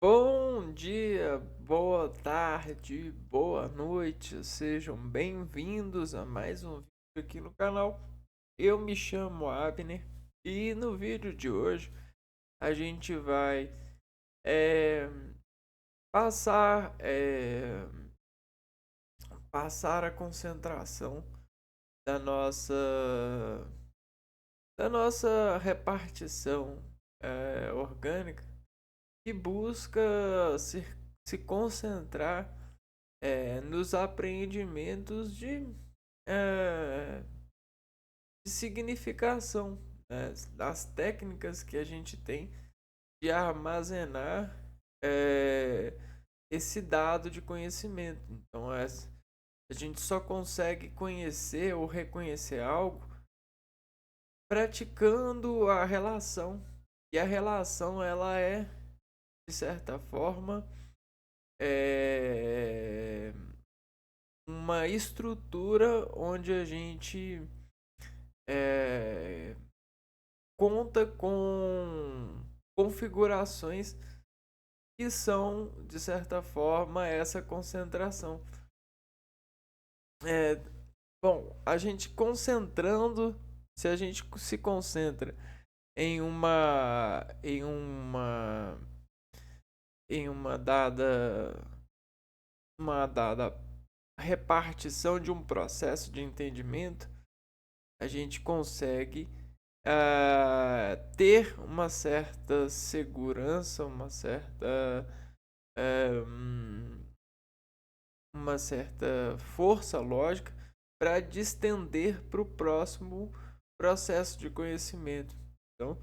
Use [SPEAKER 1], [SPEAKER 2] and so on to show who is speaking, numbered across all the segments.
[SPEAKER 1] Bom dia, boa tarde, boa noite, sejam bem-vindos a mais um vídeo aqui no canal. Eu me chamo Abner e no vídeo de hoje a gente vai é, passar, passar a concentração da nossa, da nossa repartição orgânica que busca se concentrar nos apreendimentos é, de significação, né, das técnicas que a gente tem de armazenar é, esse dado de conhecimento. Então, a gente só consegue conhecer ou reconhecer algo praticando a relação. E a relação, ela é, de certa forma, é, uma estrutura onde a gente é, conta com configurações que são, de certa forma, essa concentração. É, bom, a gente concentrando, se a gente se concentra em uma dada repartição de um processo de entendimento, a gente consegue ter uma certa segurança, uh, uma certa força lógica para distender para o próximo processo de conhecimento. Então,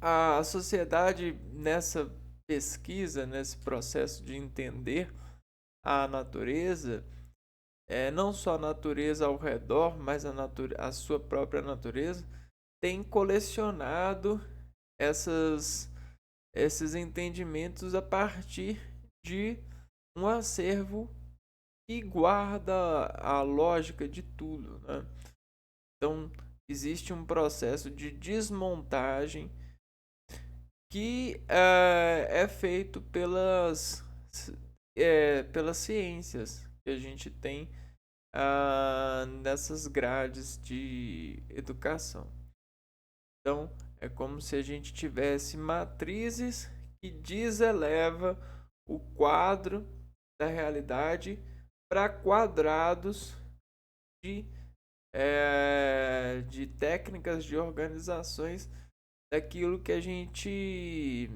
[SPEAKER 1] a sociedade nessa pesquisa, nesse processo de entender a natureza, não só a natureza ao redor, mas a sua própria natureza, tem colecionado essas, esses entendimentos a partir de um acervo que guarda a lógica de tudo, né? Então, existe um processo de desmontagem que é feito pelas ciências que a gente tem nessas grades de educação. Então, é como se a gente tivesse matrizes que deseleva o quadro da realidade para quadrados de, de técnicas de organizações daquilo que a gente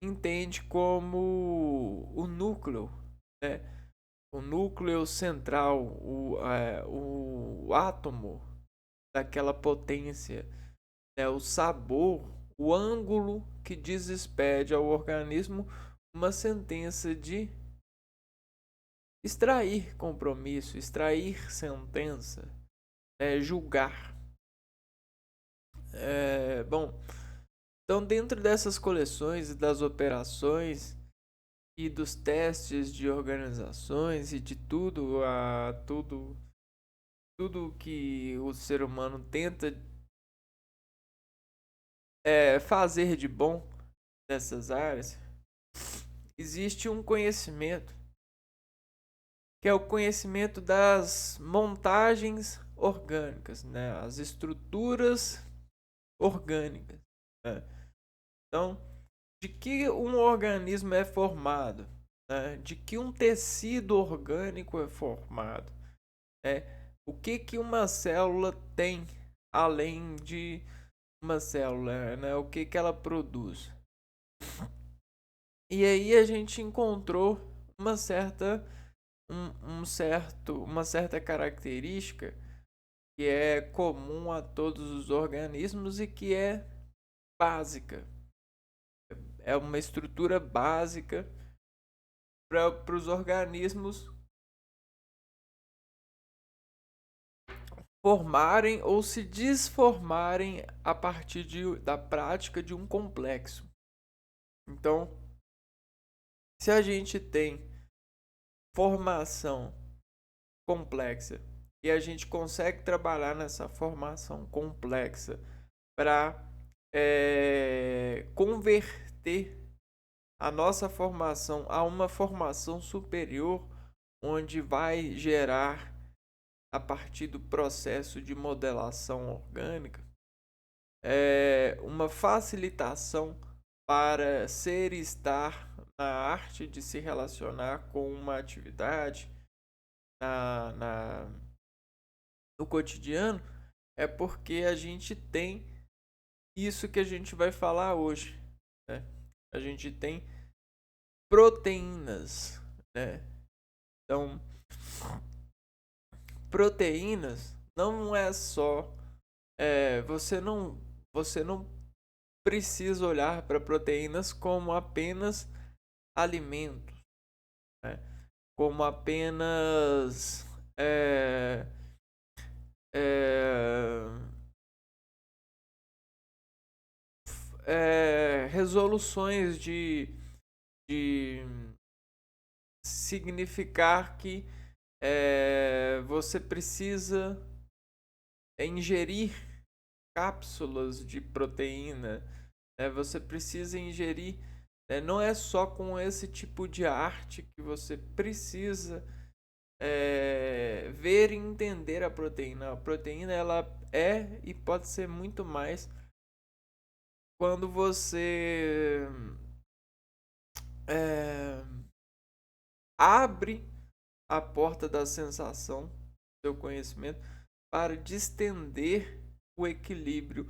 [SPEAKER 1] entende como o núcleo, né? O núcleo central, o átomo daquela potência, né? O sabor, o ângulo que despede ao organismo uma sentença de extrair compromisso, extrair sentença, julgar. Bom, então dentro dessas coleções e das operações e dos testes de organizações e de tudo que o ser humano tenta fazer de bom nessas áreas, existe um conhecimento que é o conhecimento das montagens orgânicas, né? As estruturas orgânicas, né? Então, de que um organismo é formado, né? De que um tecido orgânico é formado, né? O que uma célula tem além de uma célula, né? O que ela produz? E aí a gente encontrou uma certa uma certa característica que é comum a todos os organismos e que é básica. É uma estrutura básica para os organismos formarem ou se desformarem a partir da prática de um complexo. Então, se a gente tem formação complexa e a gente consegue trabalhar nessa formação complexa para converter submeter a nossa formação a uma formação superior, onde vai gerar, a partir do processo de modelação orgânica, uma facilitação para ser e estar na arte de se relacionar com uma atividade no cotidiano, é porque a gente tem isso que a gente vai falar hoje, né? A gente tem proteínas, né? Então, proteínas não é só você não precisa olhar para proteínas como apenas alimentos, né? Como apenas é, é, resoluções de significar que você precisa ingerir cápsulas de proteína, né? Você precisa ingerir, né? Não é só com esse tipo de arte que você precisa ver e entender a proteína. A proteína ela é e pode ser muito mais quando você é, abre a porta da sensação, do seu conhecimento, para distender o equilíbrio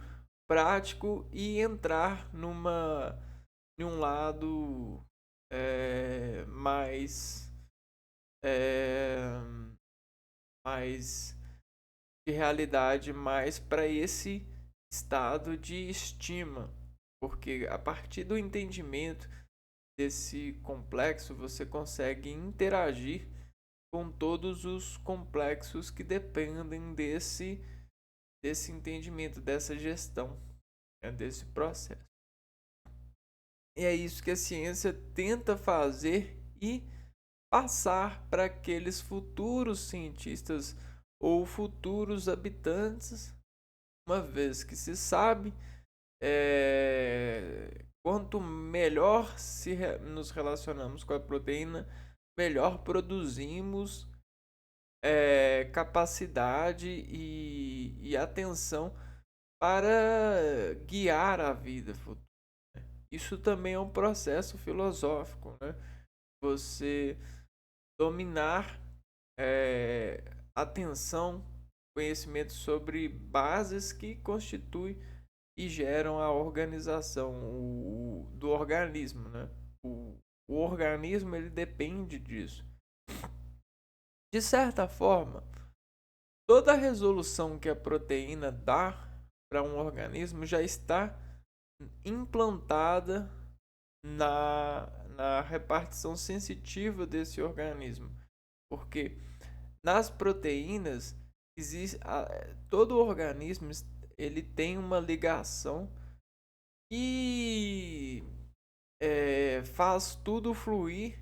[SPEAKER 1] prático e entrar em um lado é, mais de realidade, mais para esse estado de estima, porque a partir do entendimento desse complexo você consegue interagir com todos os complexos que dependem desse entendimento, dessa gestão, né, desse processo. E é isso que a ciência tenta fazer e passar para aqueles futuros cientistas ou futuros habitantes, uma vez que se sabe, quanto melhor nos relacionamos com a proteína, melhor produzimos capacidade e atenção para guiar a vida futura. Isso também é um processo filosófico, né? Você dominar atenção, conhecimento sobre bases que constituem e geram a organização do organismo, né? O organismo ele depende disso. De certa forma, toda a resolução que a proteína dá para um organismo já está implantada na repartição sensitiva desse organismo, porque nas proteínas existe todo organismo ele tem uma ligação e faz tudo fluir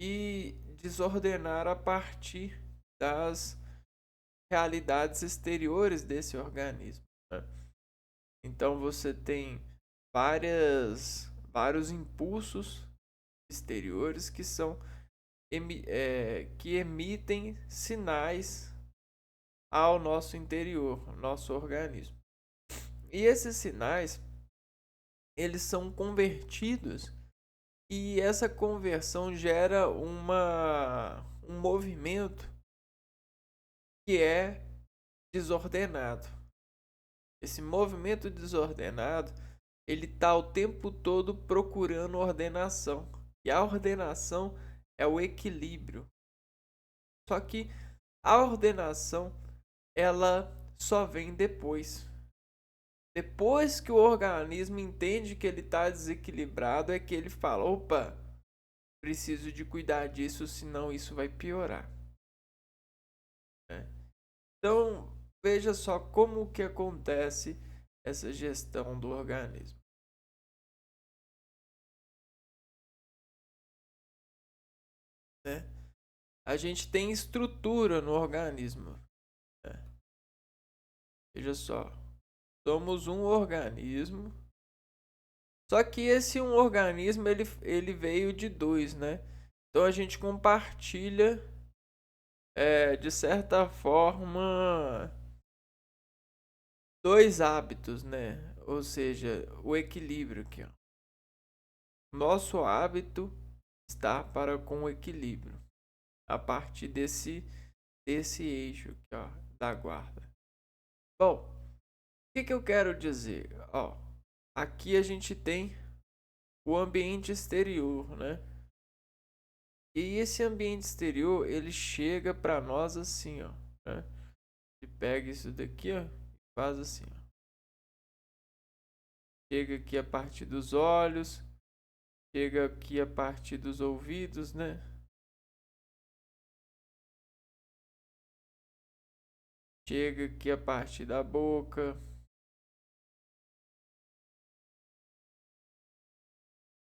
[SPEAKER 1] e desordenar a partir das realidades exteriores desse organismo, né? Então você tem vários impulsos exteriores que são que emitem sinais ao nosso interior, nosso organismo. E esses sinais eles são convertidos e essa conversão gera um movimento que é desordenado. Esse movimento desordenado ele está o tempo todo procurando ordenação. E a ordenação é o equilíbrio. Só que a ordenação ela só vem depois. Depois que o organismo entende que ele está desequilibrado, é que ele fala: opa, preciso de cuidar disso, senão isso vai piorar. Então, veja só como que acontece essa gestão do organismo. Né? A gente tem estrutura no organismo. Né? Veja só, somos um organismo Só que esse um organismo ele veio de dois, né? Então a gente compartilha, de certa forma, dois hábitos, né? Ou seja, o equilíbrio aqui, ó. Nosso hábito está para com o equilíbrio a partir desse eixo aqui, ó, da guarda. Bom, o que eu quero dizer? Ó, aqui a gente tem o ambiente exterior, né? E esse ambiente exterior, ele chega para nós assim, ó, né? Ele pega isso daqui, ó, e faz assim, ó. Chega aqui a partir dos olhos, chega aqui a partir dos ouvidos, né? Chega aqui a partir da boca,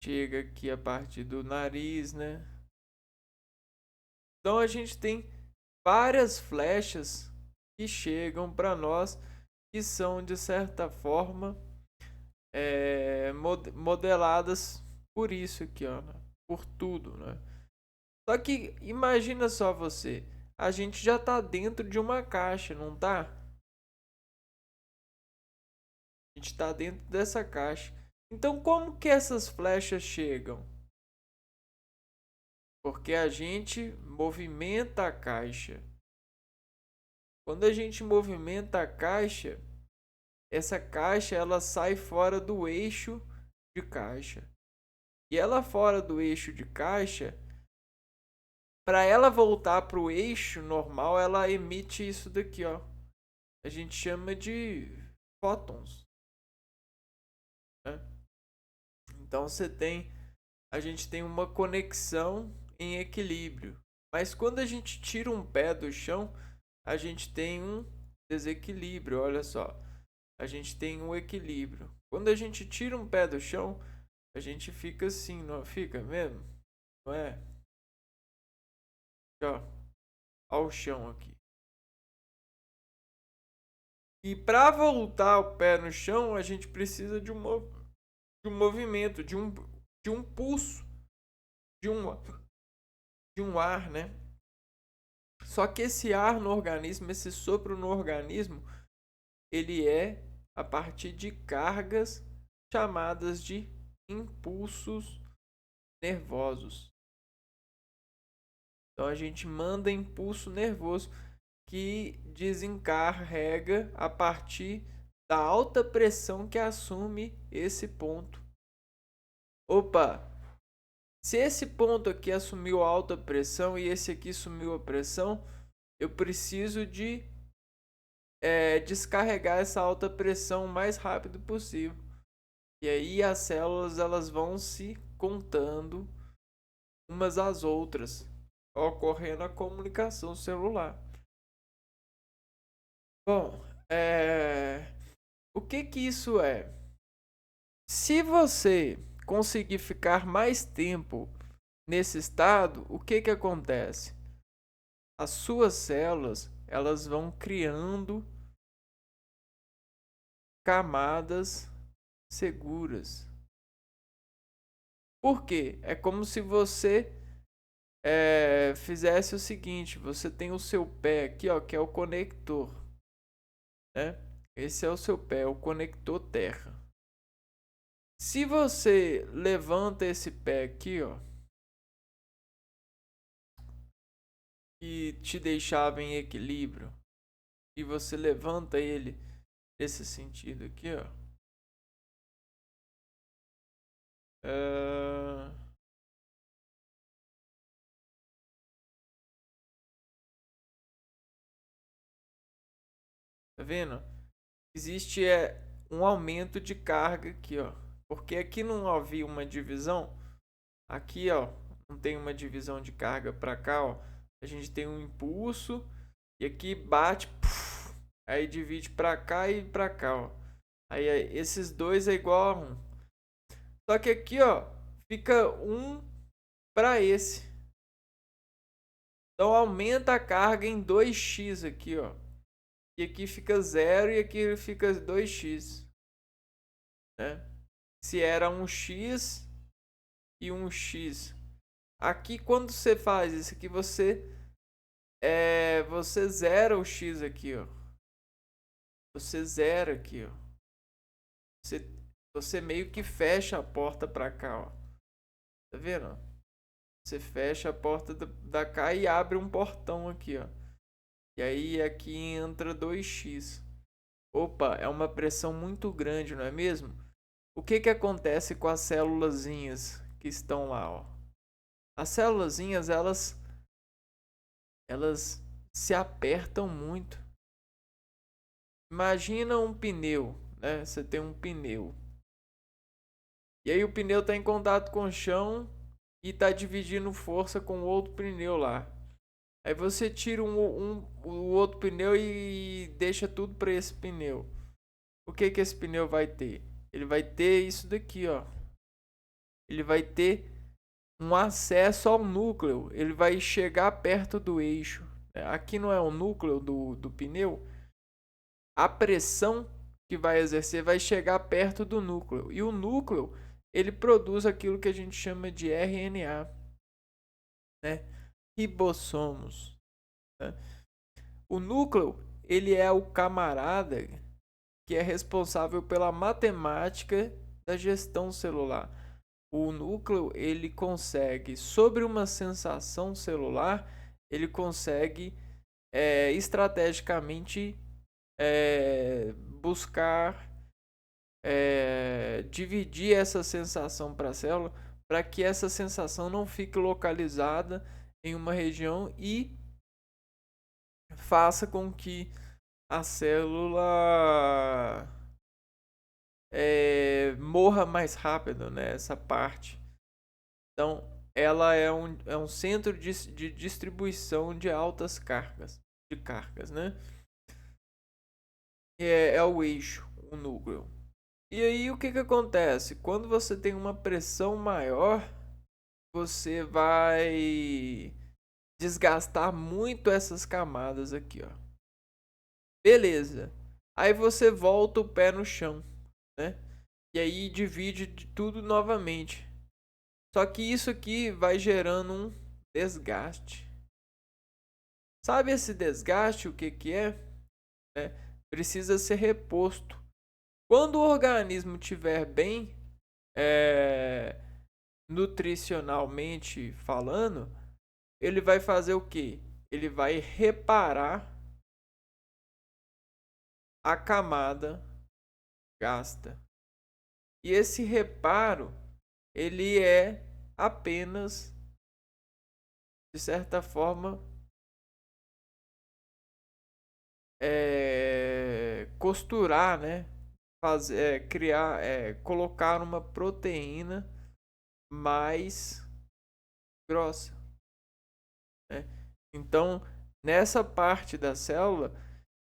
[SPEAKER 1] chega aqui a partir do nariz, né? Então a gente tem várias flechas que chegam para nós que são de certa forma modeladas por isso aqui, ó, né? Por tudo, né? Só que imagina só você, a gente já tá dentro de uma caixa, não tá? A gente tá dentro dessa caixa. Então como que essas flechas chegam? Porque a gente movimenta a caixa. Quando a gente movimenta a caixa, essa caixa ela sai fora do eixo de caixa. E ela fora do eixo de caixa, para ela voltar para o eixo normal, ela emite isso daqui, ó. A gente chama de fótons, né? Então a gente tem uma conexão em equilíbrio. Mas quando a gente tira um pé do chão, a gente tem um desequilíbrio, olha só. A gente tem um equilíbrio. Quando a gente tira um pé do chão, a gente fica assim, não fica mesmo? Não é? Ó, ao chão aqui. E para voltar o pé no chão, a gente precisa de um movimento, de um pulso, de um, de um ar, né? Só que esse ar no organismo, esse sopro no organismo, ele é a partir de cargas chamadas de impulsos nervosos. Então a gente manda impulso nervoso que desencarrega a partir da alta pressão que assume esse ponto. Opa, se esse ponto aqui assumiu alta pressão e esse aqui sumiu a pressão, eu preciso de descarregar essa alta pressão o mais rápido possível. E aí as células elas vão se contando umas às outras, ocorrendo a comunicação celular. Bom, o que isso é? Se você conseguir ficar mais tempo nesse estado, o que acontece? As suas células, elas vão criando camadas seguras. Por quê? É como se você fizesse o seguinte, você tem o seu pé aqui, ó, que é o conector, né? Esse é o seu pé, o conector terra. Se você levanta esse pé aqui, ó, e te deixava em equilíbrio, e você levanta ele nesse sentido aqui, ó. Tá vendo? Existe um aumento de carga aqui, ó. Porque aqui não havia uma divisão. Aqui, ó, não tem uma divisão de carga para cá, ó. A gente tem um impulso e aqui bate, puf, aí divide para cá e para cá, ó. Aí esses dois é igual a 1. Só que aqui, ó, fica 1 para esse. Então aumenta a carga em 2x aqui, ó. E aqui fica 0 e aqui fica 2x, né? se era um X e um X. Aqui, quando você faz isso aqui, você zera o X aqui, ó. Você zera aqui, ó. Você, você meio que fecha a porta pra cá, ó. Tá vendo? Você fecha a porta da cá e abre um portão aqui, ó. E aí aqui entra 2x. Opa, é uma pressão muito grande, não é mesmo? O que que acontece com as célulazinhas que estão lá, ó? As célulazinhas, elas se apertam muito. Imagina um pneu, né? Você tem um pneu. E aí o pneu está em contato com o chão e está dividindo força com o outro pneu lá. Aí você tira o outro pneu e deixa tudo para esse pneu. O que que esse pneu vai ter? Ele vai ter isso daqui, ó. Ele vai ter um acesso ao núcleo. Ele vai chegar perto do eixo. Aqui não é o núcleo do pneu. A pressão que vai exercer vai chegar perto do núcleo. E o núcleo, ele produz aquilo que a gente chama de RNA, né? Ribossomos, né? O núcleo, ele é o camarada que é responsável pela matemática da gestão celular. O núcleo, ele consegue, sobre uma sensação celular, ele consegue estrategicamente buscar dividir essa sensação para a célula, para que essa sensação não fique localizada em uma região e faça com que a célula morra mais rápido, né? Essa parte. Então, ela é um centro de distribuição de altas cargas, né? É o eixo, o núcleo. E aí o que que acontece? Quando você tem uma pressão maior, você vai desgastar muito essas camadas aqui, ó. Beleza. Aí você volta o pé no chão, né? E aí divide tudo novamente. Só que isso aqui vai gerando um desgaste. Sabe esse desgaste, o que que é? Precisa ser reposto. Quando o organismo estiver bem nutricionalmente falando, ele vai fazer o quê? Ele vai reparar a camada gasta. E esse reparo, ele é apenas, de certa forma, costurar, né? Fazer, criar, colocar uma proteína mais grossa, né? Então, nessa parte da célula,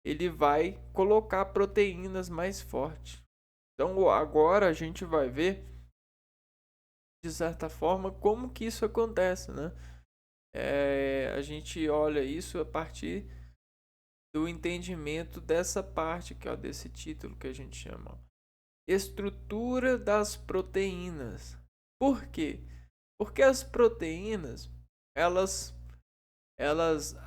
[SPEAKER 1] ele vai colocar proteínas mais fortes. Então, agora a gente vai ver, de certa forma, como que isso acontece, né? A gente olha isso a partir do entendimento dessa parte aqui, ó, desse título que a gente chama, ó, estrutura das proteínas. Por quê? Porque as proteínas, elas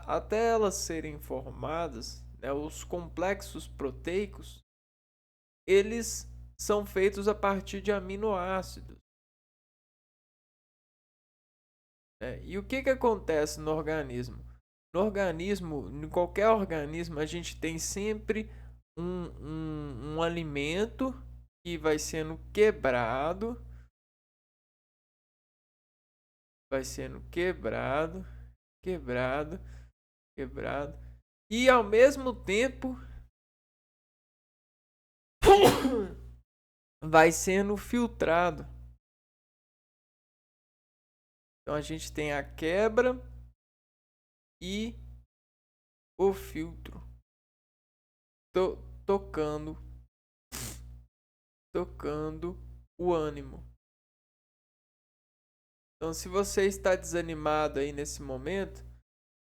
[SPEAKER 1] até elas serem formadas, né, os complexos proteicos, eles são feitos a partir de aminoácidos. E o que que acontece no organismo? No organismo, em qualquer organismo, a gente tem sempre um alimento que vai sendo quebrado, quebrado, e ao mesmo tempo vai sendo filtrado. Então a gente tem a quebra e o filtro tocando o ânimo. Então, se você está desanimado aí nesse momento,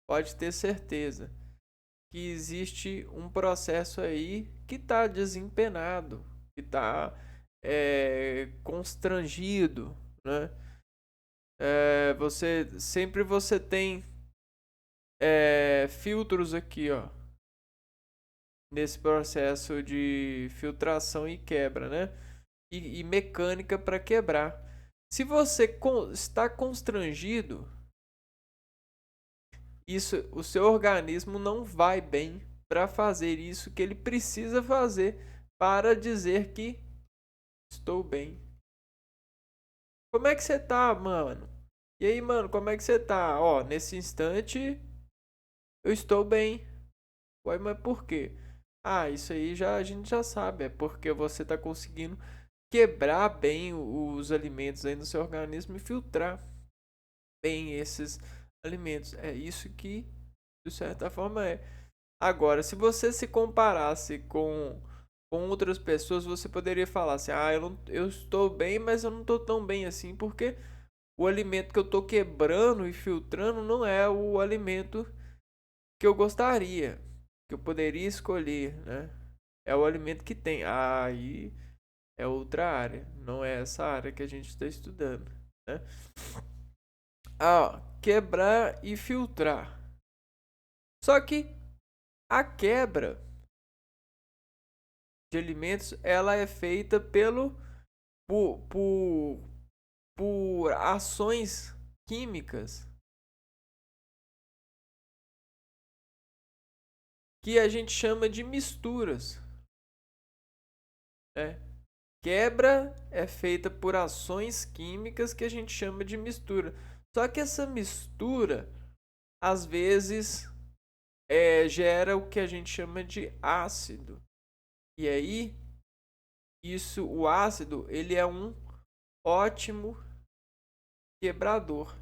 [SPEAKER 1] pode ter certeza que existe um processo aí que está desempenado, que está constrangido, né? Você tem filtros aqui, ó, nesse processo de filtração e quebra, né? E mecânica para quebrar. Se você está constrangido, o seu organismo não vai bem para fazer isso que ele precisa fazer para dizer que estou bem. Como é que você tá, mano? E aí, mano, como é que você tá? Ó, nesse instante eu estou bem. Ué, mas por quê? Ah, isso aí a gente já sabe. É porque você tá conseguindo quebrar bem os alimentos aí no seu organismo e filtrar bem esses alimentos. É isso que, de certa forma, é. Agora, se você se comparasse com outras pessoas, você poderia falar assim: ah, eu estou bem, mas eu não estou tão bem assim, porque o alimento que eu estou quebrando e filtrando não é o alimento que eu gostaria, que eu poderia escolher, né? É o alimento que tem. Aí é outra área, não é essa área que a gente está estudando, né? Quebrar e filtrar. Só que a quebra de alimentos, ela é feita por, por, por ações químicas que a gente chama de misturas, né? Quebra é feita por ações químicas que a gente chama de mistura. Só que essa mistura, às vezes, gera o que a gente chama de ácido. E aí, o ácido, ele é um ótimo quebrador.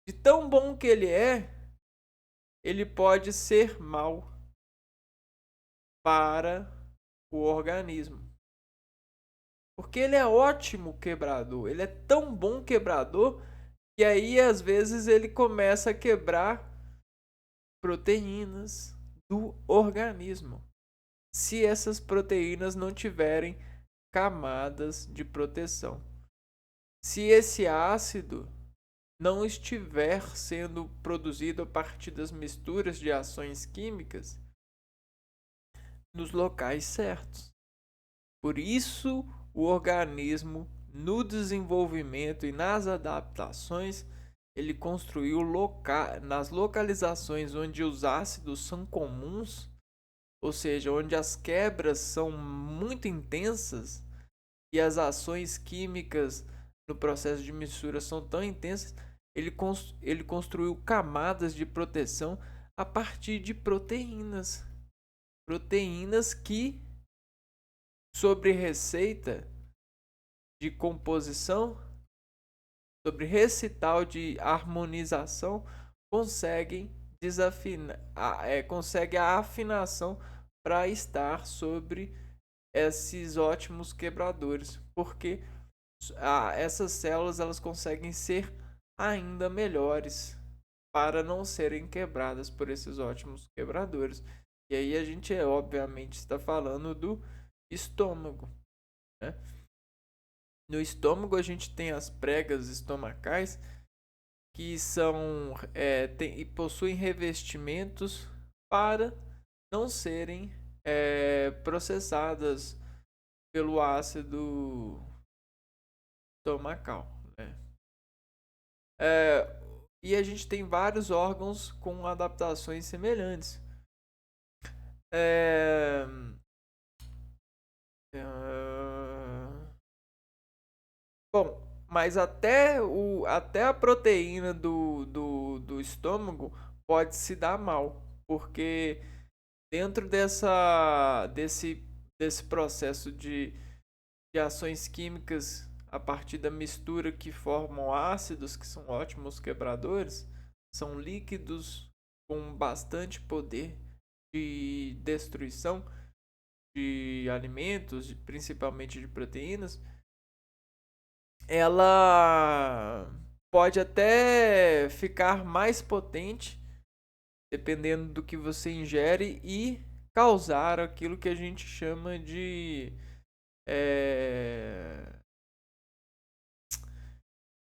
[SPEAKER 1] De tão bom que ele pode ser mal para o organismo. Porque ele é ótimo quebrador, ele é tão bom quebrador que aí às vezes ele começa a quebrar proteínas do organismo. Se essas proteínas não tiverem camadas de proteção. Se esse ácido não estiver sendo produzido a partir das misturas de ações químicas nos locais certos. Por isso, o organismo, no desenvolvimento e nas adaptações, ele construiu nas localizações onde os ácidos são comuns, ou seja, onde as quebras são muito intensas e as ações químicas no processo de mistura são tão intensas, ele construiu camadas de proteção a partir de proteínas. Proteínas que, sobre receita de composição, sobre recital de harmonização, conseguem consegue a afinação para estar sobre esses ótimos quebradores, porque essas células elas conseguem ser ainda melhores para não serem quebradas por esses ótimos quebradores. E aí a gente obviamente está falando do estômago, né? No estômago a gente tem as pregas estomacais que possuem revestimentos para não serem processadas pelo ácido estomacal, né? E a gente tem vários órgãos com adaptações semelhantes. É, Bom, mas até a proteína do estômago pode se dar mal, porque dentro desse processo de ações químicas a partir da mistura que formam ácidos, que são ótimos quebradores, são líquidos com bastante poder de destruição de alimentos, principalmente de proteínas, ela pode até ficar mais potente dependendo do que você ingere e causar aquilo que a gente chama de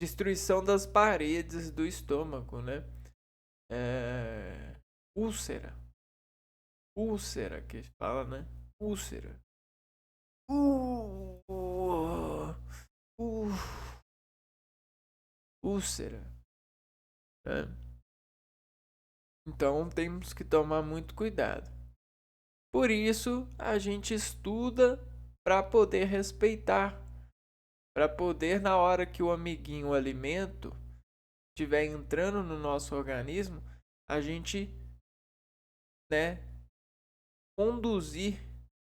[SPEAKER 1] destruição das paredes do estômago, né? Úlcera. Úlcera que fala, né? Úlcera. Úlcera. Né? Então temos que tomar muito cuidado. Por isso a gente estuda para poder respeitar, para poder na hora que o amiguinho, o alimento, estiver entrando no nosso organismo, a gente, né, conduzir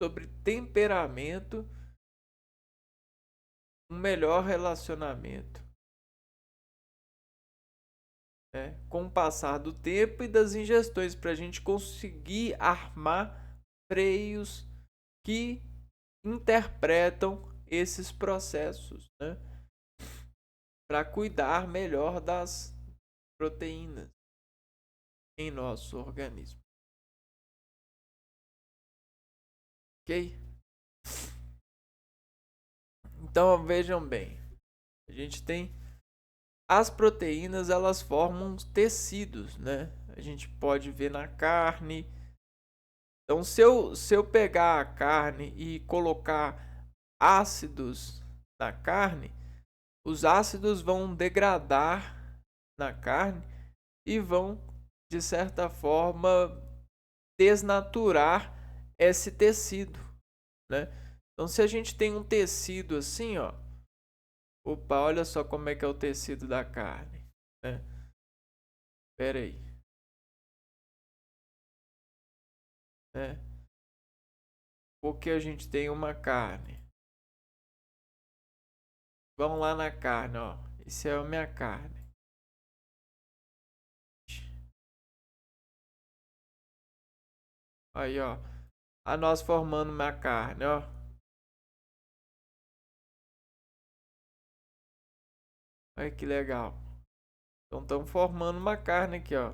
[SPEAKER 1] sobre temperamento um melhor relacionamento, né, com o passar do tempo e das ingestões, para a gente conseguir armar freios que interpretam esses processos, né, para cuidar melhor das proteínas em nosso organismo. Ok? Então vejam bem, a gente tem as proteínas, elas formam tecidos, né? A gente pode ver na carne. Então se eu pegar a carne e colocar ácidos na carne, os ácidos vão degradar na carne e vão, de certa forma, desnaturar esse tecido, né? Então se a gente tem um tecido assim, ó, opa, olha só como é que é o tecido da carne, né? Pera aí, né? Porque a gente tem uma carne. Vamos lá na carne, ó. Isso é a minha carne. Aí, ó. A nós formando uma carne, ó. Olha que legal. Então estamos formando uma carne aqui, ó.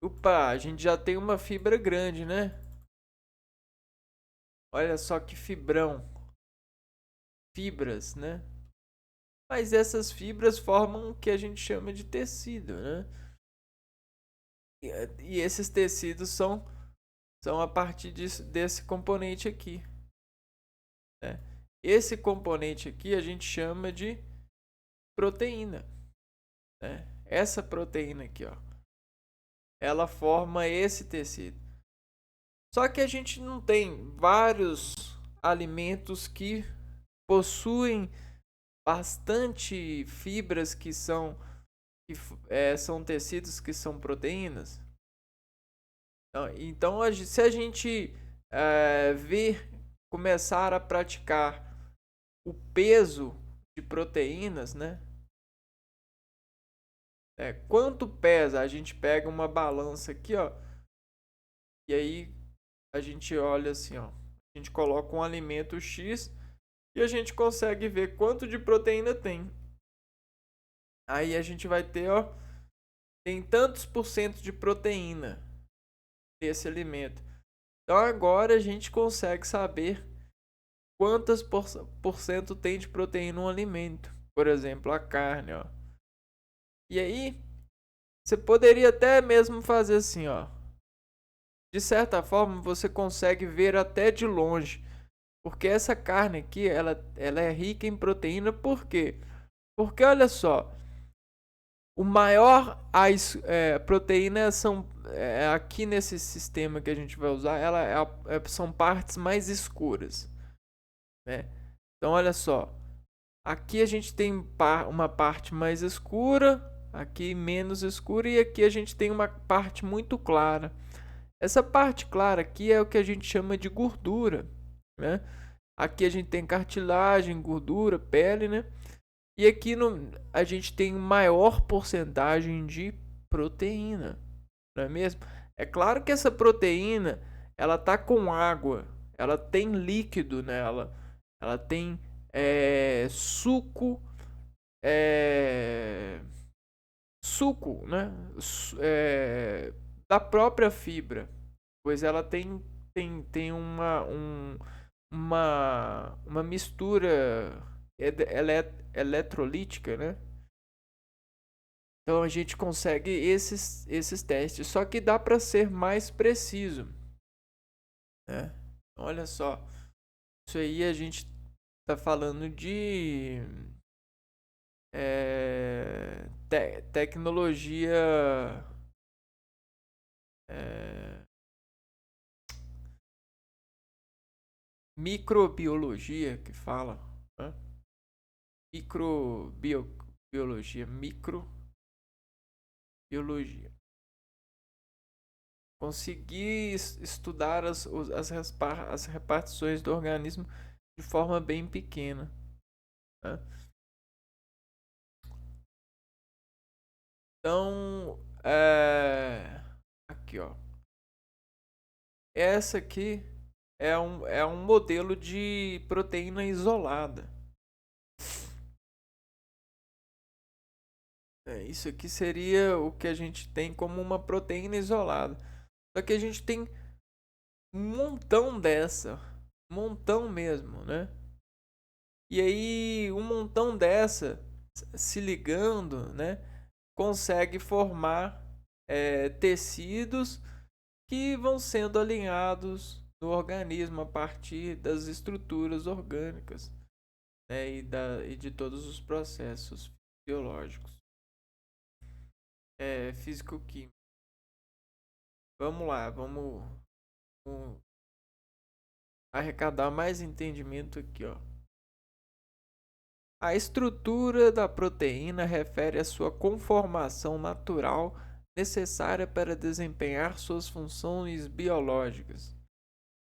[SPEAKER 1] Opa, a gente já tem uma fibra grande, né? Olha só que fibrão. Fibras, né? Mas essas fibras formam o que a gente chama de tecido, né? E esses tecidos são a partir desse componente aqui, né? Esse componente aqui a gente chama de proteína, né? Essa proteína aqui, ó, ela forma esse tecido. Só que a gente não tem vários alimentos que possuem bastante fibras são tecidos que são proteínas. Então se a gente começar a praticar o peso de proteínas, né? Quanto pesa? A gente pega uma balança aqui, ó, e aí a gente olha assim, ó, a gente coloca um alimento X e a gente consegue ver quanto de proteína tem. Aí a gente vai ter, ó, tem tantos por cento de proteína desse alimento. Então agora a gente consegue saber quantas por cento tem de proteína um alimento. Por exemplo, a carne, ó. E aí você poderia até mesmo fazer assim, ó. De certa forma, você consegue ver até de longe. Porque essa carne aqui, ela é rica em proteína, por quê? Porque olha só, o maior proteína são aqui nesse sistema que a gente vai usar, são partes mais escuras, né? Então olha só, aqui a gente tem uma parte mais escura, aqui menos escura e aqui a gente tem uma parte muito clara. Essa parte clara aqui é o que a gente chama de gordura, né? Aqui a gente tem cartilagem, gordura, pele, né? E aqui a gente tem maior porcentagem de proteína, não é mesmo? É claro que essa proteína, ela tá com água, ela tem líquido nela, ela tem suco, suco, né? Da própria fibra. pois ela tem uma mistura eletrolítica, né? Então a gente consegue esses testes, só que dá para ser mais preciso, né? Olha só, isso aí a gente tá falando de tecnologia, é, microbiologia que fala, né? Microbiologia, microbiologia. Conseguir estudar as repartições do organismo de forma bem pequena, né? Então, aqui ó, essa aqui é um modelo de proteína isolada. Isso aqui seria o que a gente tem como uma proteína isolada. Só que a gente tem um montão dessa, um montão mesmo, né? E aí, um montão dessa se ligando, né? Consegue formar tecidos que vão sendo alinhados no organismo a partir das estruturas orgânicas, né, e de todos os processos biológicos, físico-químicos. Vamos lá, vamos arrecadar mais entendimento aqui, ó. A estrutura da proteína refere à sua conformação natural necessária para desempenhar suas funções biológicas.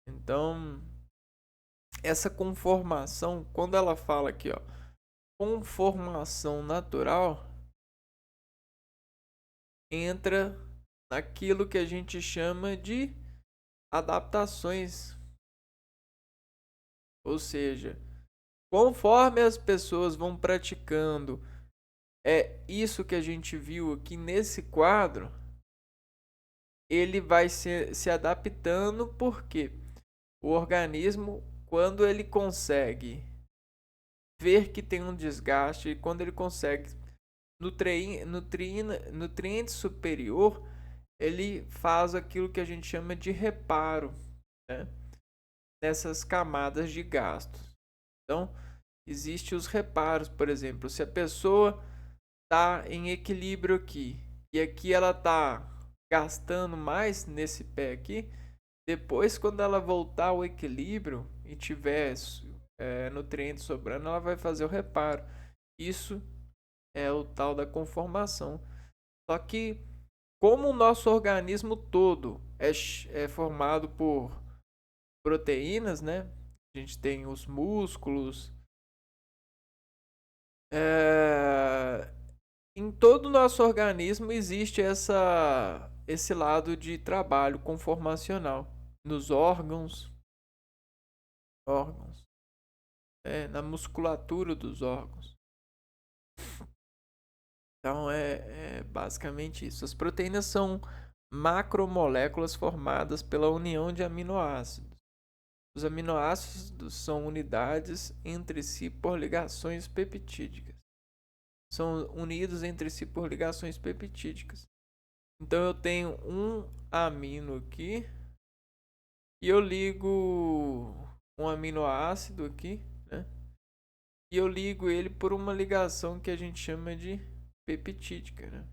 [SPEAKER 1] Então, essa conformação, quando ela fala aqui, ó, conformação natural, entra naquilo que a gente chama de adaptações. Ou seja, conforme as pessoas vão praticando isso que a gente viu aqui nesse quadro, ele vai se adaptando, porque o organismo, quando ele consegue ver que tem um desgaste, quando ele consegue nutriente superior, ele faz aquilo que a gente chama de reparo, né, nessas camadas de gastos. Então, existem os reparos, por exemplo, se a pessoa está em equilíbrio aqui e aqui ela está gastando mais nesse pé aqui, depois quando ela voltar ao equilíbrio e tiver nutrientes sobrando, ela vai fazer o reparo. Isso é o tal da conformação. Só que como o nosso organismo todo é formado por proteínas, né? A gente tem os músculos. Em todo o nosso organismo existe esse lado de trabalho conformacional. Nos órgãos, na musculatura dos órgãos. Então é basicamente isso. As proteínas são macromoléculas formadas pela união de aminoácidos. Os aminoácidos são unidades entre si por ligações peptídicas. São unidos entre si por ligações peptídicas. Então eu tenho um amino aqui e eu ligo um aminoácido aqui, né? E eu ligo ele por uma ligação que a gente chama de peptídica, né?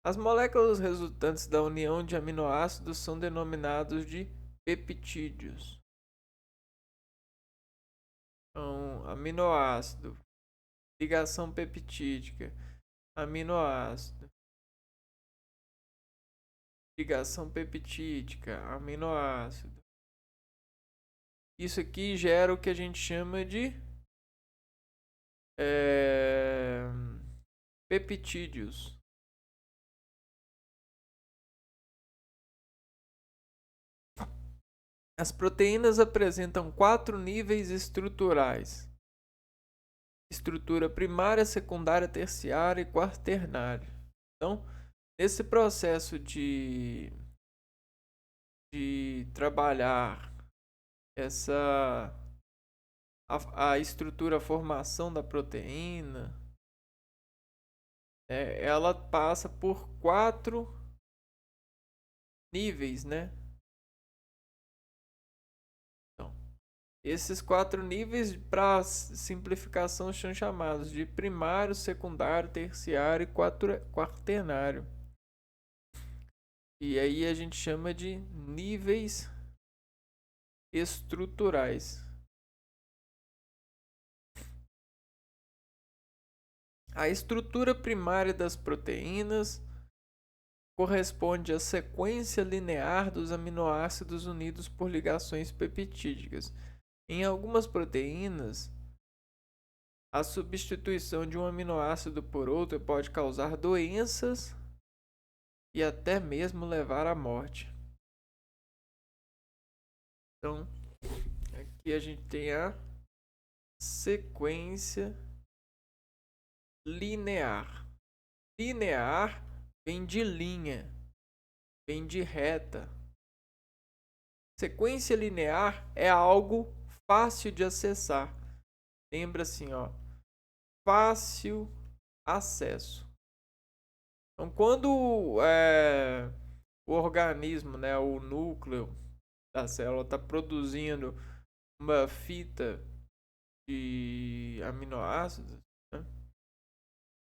[SPEAKER 1] As moléculas resultantes da união de aminoácidos são denominados de peptídeos. Então, aminoácido, ligação peptídica, aminoácido, ligação peptídica, aminoácido. Isso aqui gera o que a gente chama de peptídeos. As proteínas apresentam 4 níveis estruturais. estrutura primária, secundária, terciária e quaternária. Então, nesse processo de trabalhar a estrutura, a formação da proteína, ela passa por 4 níveis, né? Então, esses 4 níveis, para simplificação, são chamados de primário, secundário, terciário e quaternário. E aí a gente chama de níveis estruturais. A estrutura primária das proteínas corresponde à sequência linear dos aminoácidos unidos por ligações peptídicas. Em algumas proteínas, a substituição de um aminoácido por outro pode causar doenças e até mesmo levar à morte. Então, aqui a gente tem a sequência linear. Linear vem de linha, vem de reta. Sequência linear é algo fácil de acessar. Lembra assim, ó, fácil acesso. Então, quando o organismo, né, o núcleo da célula está produzindo uma fita de aminoácidos, né,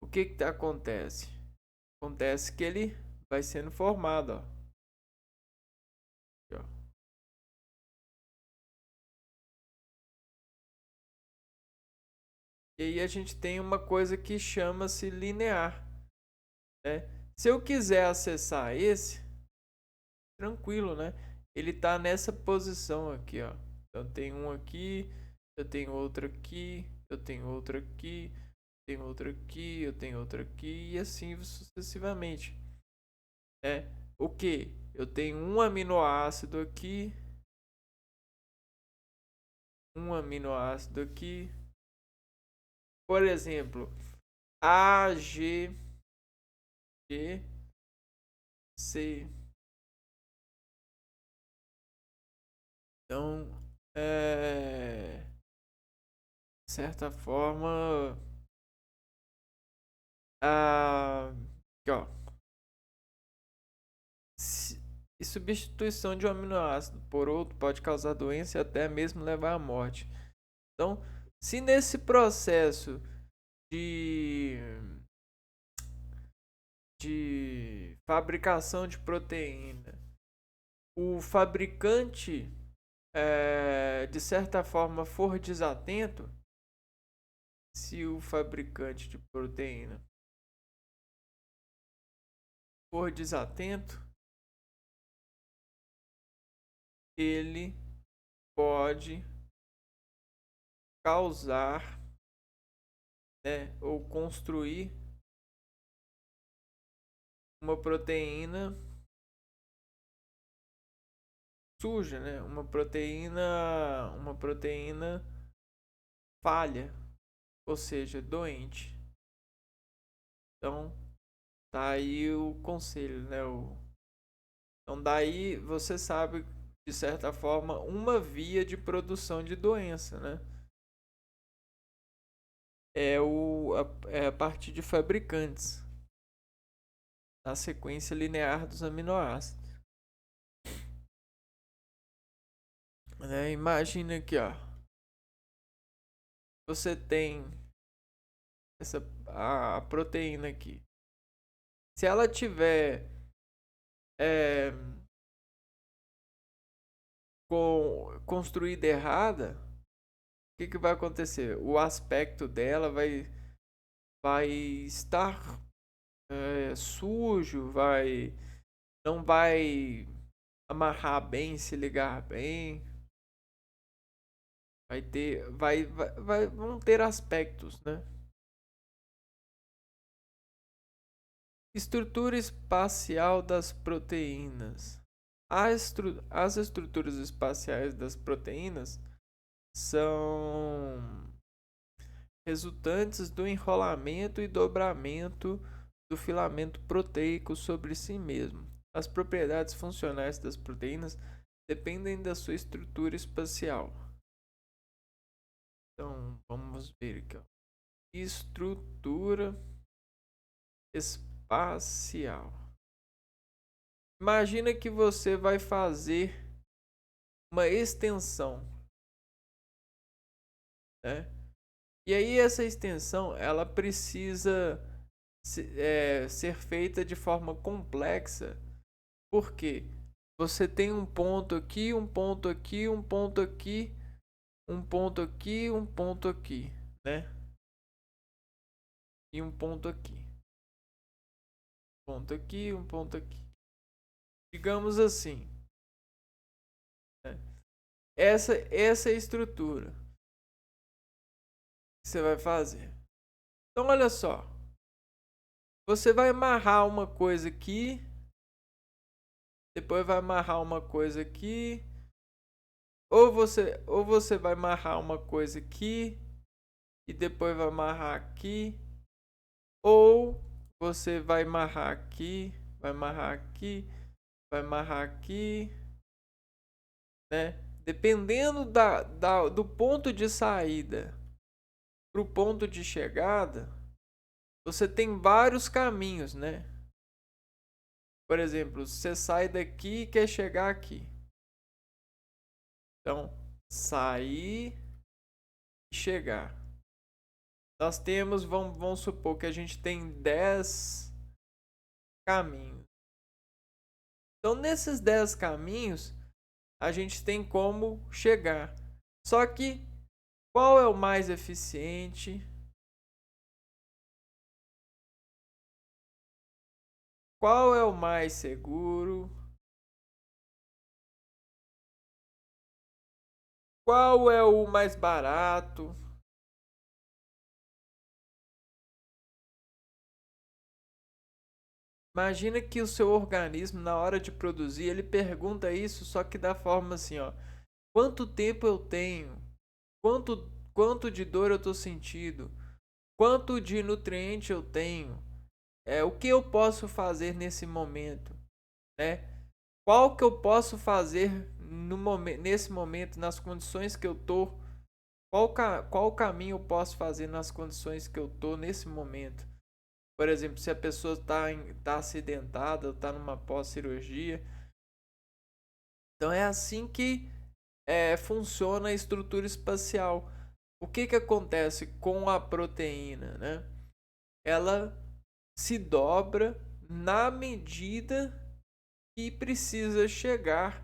[SPEAKER 1] o que acontece? Acontece que ele vai sendo formado, ó. Aqui, ó. E aí a gente tem uma coisa que chama-se linear, né? Se eu quiser acessar esse, tranquilo, né? Ele tá nessa posição aqui, ó. Então tem um aqui, eu tenho outro aqui, eu tenho outro aqui, tenho outro aqui, eu tenho outro aqui e assim sucessivamente. O que? Eu tenho um aminoácido aqui, um aminoácido aqui. Por exemplo, A, G, G, C. Então, de certa forma, aqui, ó, e substituição de um aminoácido por outro pode causar doença e até mesmo levar à morte. Então, se nesse processo de fabricação de proteína, o fabricante, de certa forma, for desatento, se o fabricante de proteína for desatento, ele pode causar, né, ou construir uma proteína suja, né? Uma proteína falha, ou seja, doente. Então, tá aí o conselho, né? Então, daí você sabe, de certa forma, uma via de produção de doença, né? É a partir de fabricantes, na sequência linear dos aminoácidos. Né? Imagina aqui, ó. Você tem a proteína aqui. Se ela tiver construída errada, o que vai acontecer? O aspecto dela vai estar sujo, não vai amarrar bem, se ligar bem. Vão ter aspectos, né? Estrutura espacial das proteínas. As estruturas espaciais das proteínas são resultantes do enrolamento e dobramento do filamento proteico sobre si mesmo. As propriedades funcionais das proteínas dependem da sua estrutura espacial. Então, vamos ver aqui, ó. Estrutura espacial. Imagina que você vai fazer uma extensão, né? E aí essa extensão ela precisa ser feita de forma complexa, porque você tem um ponto aqui, um ponto aqui, um ponto aqui, um ponto aqui, um ponto aqui, né? E um ponto aqui. Ponto aqui, um ponto aqui. Digamos assim, né? Essa é a estrutura que você vai fazer. Então olha só. Você vai amarrar uma coisa aqui, depois vai amarrar uma coisa aqui, ou você vai amarrar uma coisa aqui e depois vai amarrar aqui, ou você vai amarrar aqui, vai amarrar aqui, vai amarrar aqui, né? Dependendo do ponto de saída para o ponto de chegada, você tem vários caminhos, né? Por exemplo, você sai daqui e quer chegar aqui. Então, sair e chegar. Nós temos, vamos supor que a gente tem 10 caminhos. Então, nesses 10 caminhos, a gente tem como chegar. Só que, qual é o mais eficiente? Qual é o mais seguro? Qual é o mais barato? Imagina que o seu organismo, na hora de produzir, ele pergunta isso, só que da forma assim, ó. Quanto tempo eu tenho? Quanto de dor eu estou sentindo? Quanto de nutriente eu tenho? O que eu posso fazer nesse momento? Né? Qual que eu posso fazer nesse momento, nas condições que eu estou? Qual caminho eu posso fazer nas condições que eu estou nesse momento? Por exemplo, se a pessoa está acidentada ou está numa pós-cirurgia. Então é assim que funciona a estrutura espacial. O que acontece com a proteína, né? Ela se dobra na medida que precisa chegar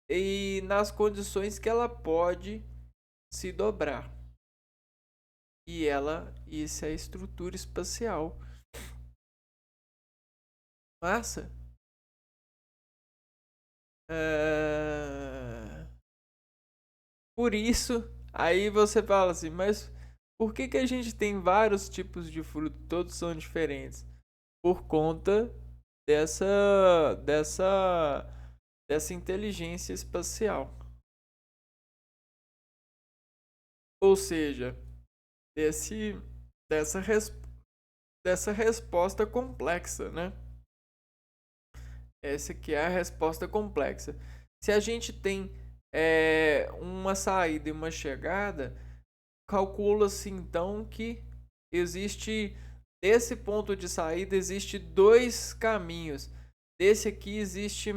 [SPEAKER 1] e nas condições que ela pode se dobrar. Isso é a estrutura espacial. Massa? Por isso, aí você fala assim, mas por que a gente tem vários tipos de fruto, todos são diferentes? Por conta dessa inteligência espacial. Ou seja, desse, dessa, res, dessa resposta complexa, né? Essa que é a resposta complexa. Se a gente tem uma saída e uma chegada, calcula-se então que existe desse ponto de saída existe dois caminhos. Desse aqui existe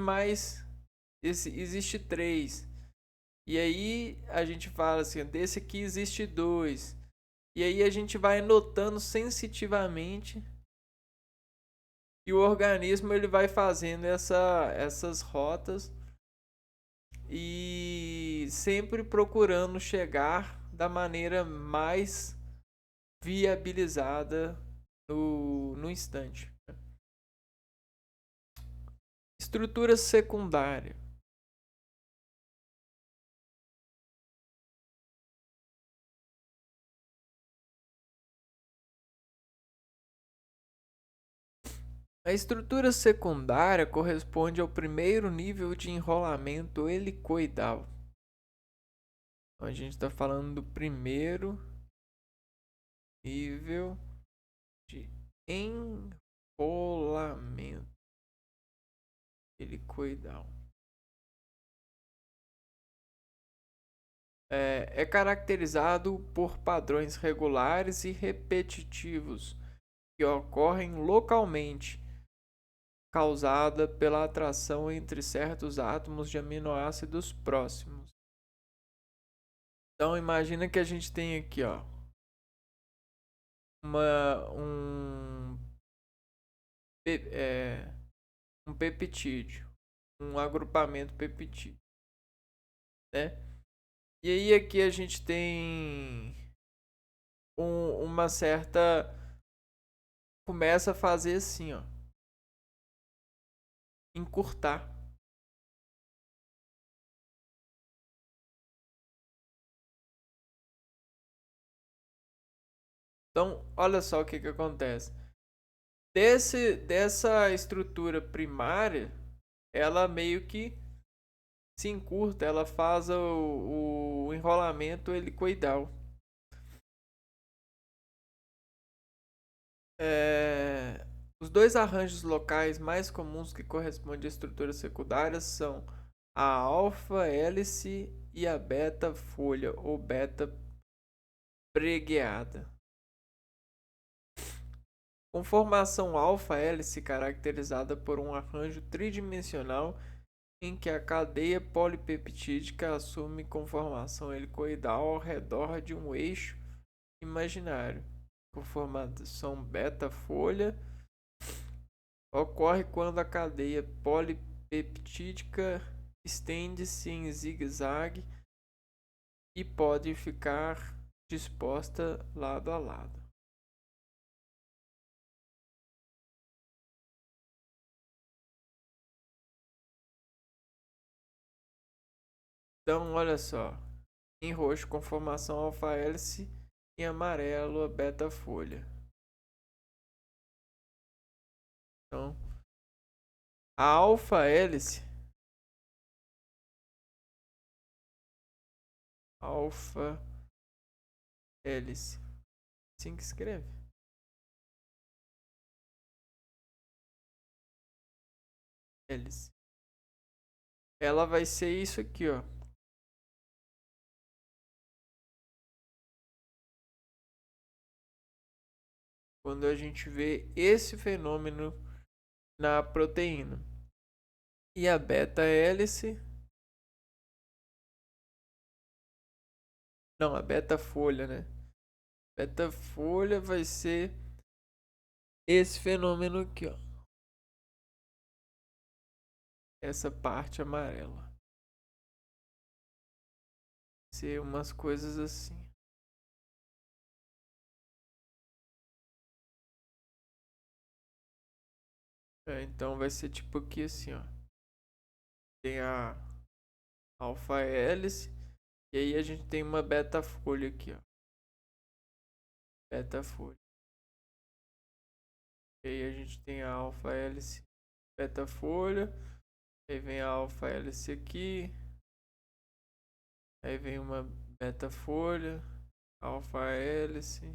[SPEAKER 1] três. E aí a gente fala assim, desse aqui existe dois. E aí a gente vai notando sensitivamente e o organismo ele vai fazendo essas rotas e sempre procurando chegar da maneira mais viabilizada no instante. Estrutura secundária. A estrutura secundária corresponde ao primeiro nível de enrolamento helicoidal. Então, a gente está falando do primeiro nível de enrolamento helicoidal. É caracterizado por padrões regulares e repetitivos que ocorrem localmente, causada pela atração entre certos átomos de aminoácidos próximos. Então imagina que a gente tem aqui, ó, um peptídeo, um agrupamento peptídeo, né? E aí aqui a gente tem uma certa, começa a fazer assim, ó, encurtar. Então, olha só o que acontece. Dessa estrutura primária, ela meio que se encurta, ela faz o enrolamento helicoidal. Os dois arranjos locais mais comuns que correspondem a estruturas secundárias são a alfa-hélice e a beta-folha ou beta-pregueada. Conformação alfa-hélice caracterizada por um arranjo tridimensional em que a cadeia polipeptídica assume conformação helicoidal ao redor de um eixo imaginário. Conformação beta-folha ocorre quando a cadeia polipeptídica estende-se em zigue-zague e pode ficar disposta lado a lado. Então, olha só. Em roxo, conformação alfa-hélice. Em amarelo, a beta-folha. Então, a alfa-hélice. Alfa-hélice. Assim que escreve. Hélice. Ela vai ser isso aqui, ó. Quando a gente vê esse fenômeno na proteína. E a beta-hélice. Não, a beta-folha, né? Beta-folha vai ser esse fenômeno aqui, ó. Essa parte amarela. Ser umas coisas assim. Então vai ser tipo aqui assim, ó. Tem a alfa-hélice. E aí a gente tem uma beta-folha aqui, ó. Beta-folha. E aí a gente tem a alfa-hélice, beta-folha. Aí vem a alfa-hélice aqui. Aí vem uma beta-folha, alfa-hélice.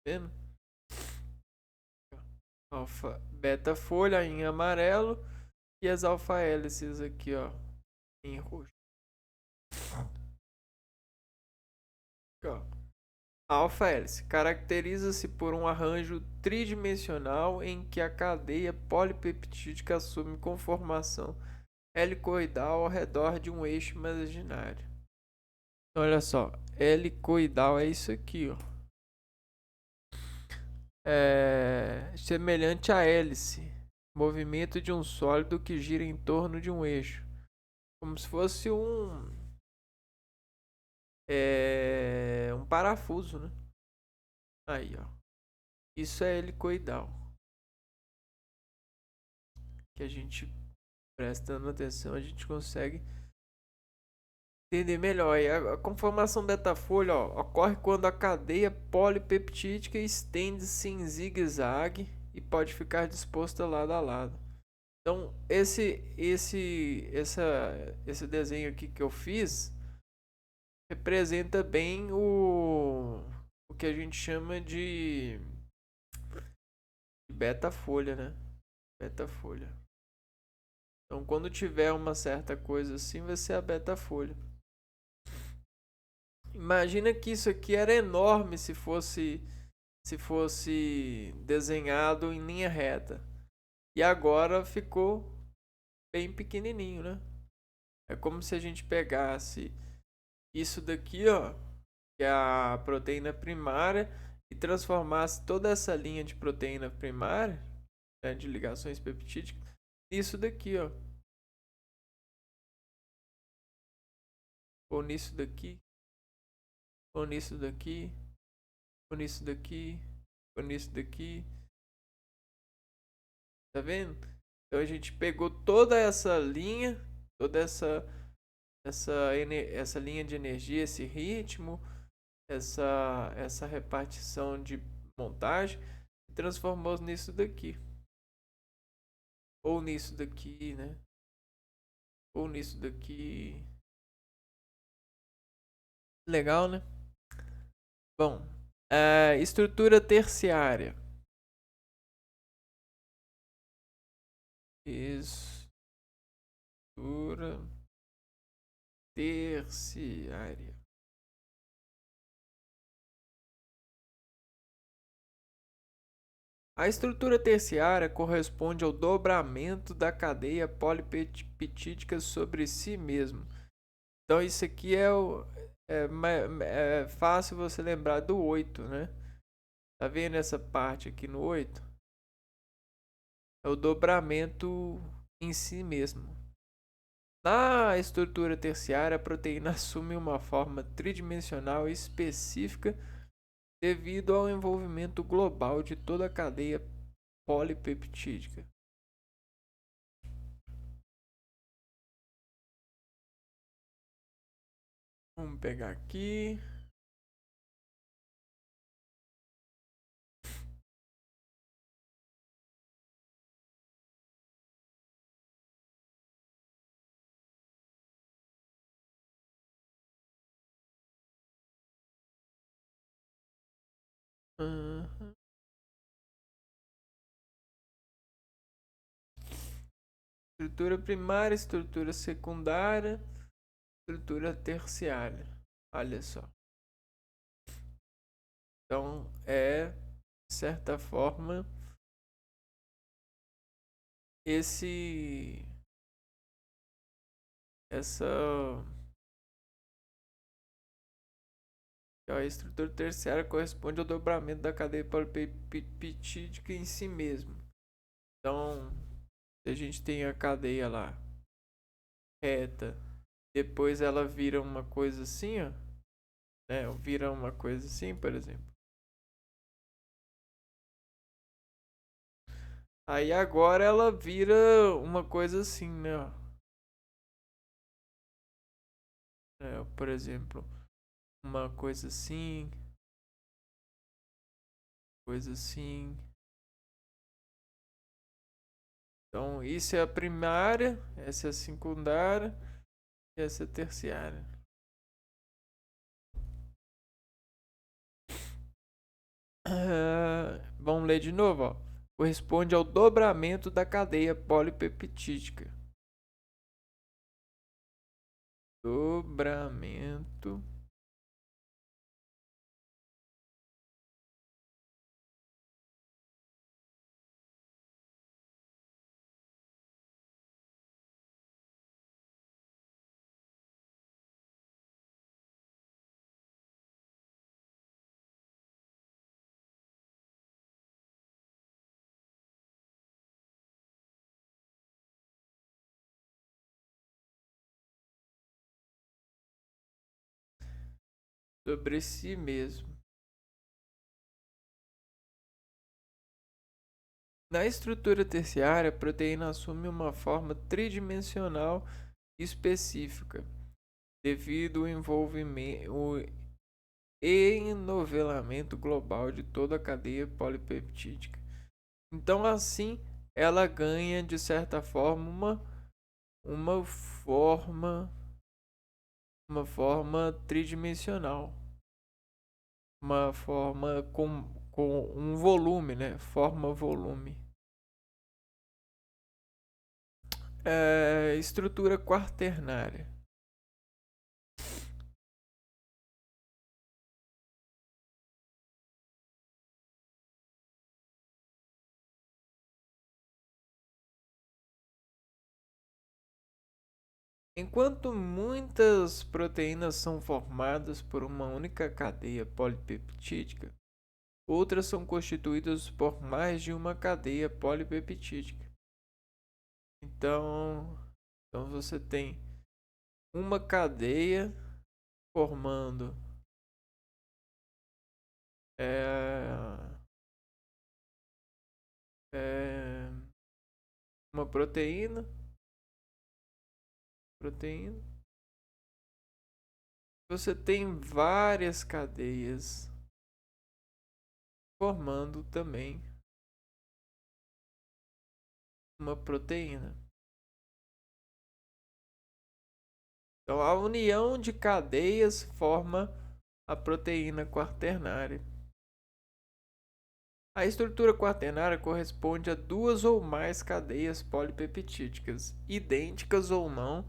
[SPEAKER 1] Vendo? Beta-folha em amarelo e as alfa-hélices aqui, ó, em roxo. Aqui, ó. A alfa-hélice caracteriza-se por um arranjo tridimensional em que a cadeia polipeptídica assume conformação helicoidal ao redor de um eixo imaginário. Olha só, helicoidal é isso aqui, ó. É semelhante à hélice, movimento de um sólido que gira em torno de um eixo, como se fosse um parafuso, né? Aí, ó. Isso é helicoidal. Que a gente prestando atenção, a gente consegue entender melhor. E a conformação beta-folha, ó, ocorre quando a cadeia polipeptídica estende-se em zigue-zague e pode ficar disposta lado a lado. Então, esse desenho aqui que eu fiz representa bem o que a gente chama de beta-folha, né? Beta-folha. Então, quando tiver uma certa coisa assim, vai ser a beta-folha. Imagina que isso aqui era enorme se fosse desenhado em linha reta. E agora ficou bem pequenininho, né? É como se a gente pegasse isso daqui, ó, que é a proteína primária, e transformasse toda essa linha de proteína primária, né, de ligações peptídicas, nisso daqui, ó. Ou nisso daqui, ou nisso daqui, ou nisso daqui, ou nisso daqui. Tá vendo? Então a gente pegou toda essa linha, toda essa linha de energia, esse ritmo, essa repartição de montagem e transformou nisso daqui. Ou nisso daqui, né? Ou nisso daqui. Legal, né? Bom, estrutura terciária. Estrutura terciária. A estrutura terciária corresponde ao dobramento da cadeia polipeptídica sobre si mesmo. Então isso aqui é fácil você lembrar do 8, né? Tá vendo essa parte aqui no 8? É o dobramento em si mesmo. Na estrutura terciária, a proteína assume uma forma tridimensional específica devido ao envolvimento global de toda a cadeia polipeptídica. Vamos pegar aqui. Uhum. Estrutura primária, estrutura secundária, estrutura terciária. Olha só. Então, de certa forma, essa a estrutura terciária corresponde ao dobramento da cadeia polipeptídica em si mesmo. Então, se a gente tem a cadeia lá reta, depois ela vira uma coisa assim, ó, né? Vira uma coisa assim, por exemplo. Aí agora ela vira uma coisa assim, né? Por exemplo, uma coisa assim, coisa assim. Então, isso é a primária, essa é a secundária e essa é a terciária. Vamos ler de novo, ó. Corresponde ao dobramento da cadeia polipeptídica. Dobramento sobre si mesmo. Na estrutura terciária, a proteína assume uma forma tridimensional específica, devido ao envolvimento, o enovelamento global de toda a cadeia polipeptídica. Então, assim, ela ganha, de certa forma, uma forma uma forma tridimensional, uma forma com um volume, né? Forma volume. Estrutura quaternária. Enquanto muitas proteínas são formadas por uma única cadeia polipeptídica, outras são constituídas por mais de uma cadeia polipeptídica. Então você tem uma cadeia formando é, é, uma proteína. Você tem várias cadeias formando também uma proteína. Então a união de cadeias forma a proteína quaternária. A estrutura quaternária corresponde a duas ou mais cadeias polipeptídicas, idênticas ou não,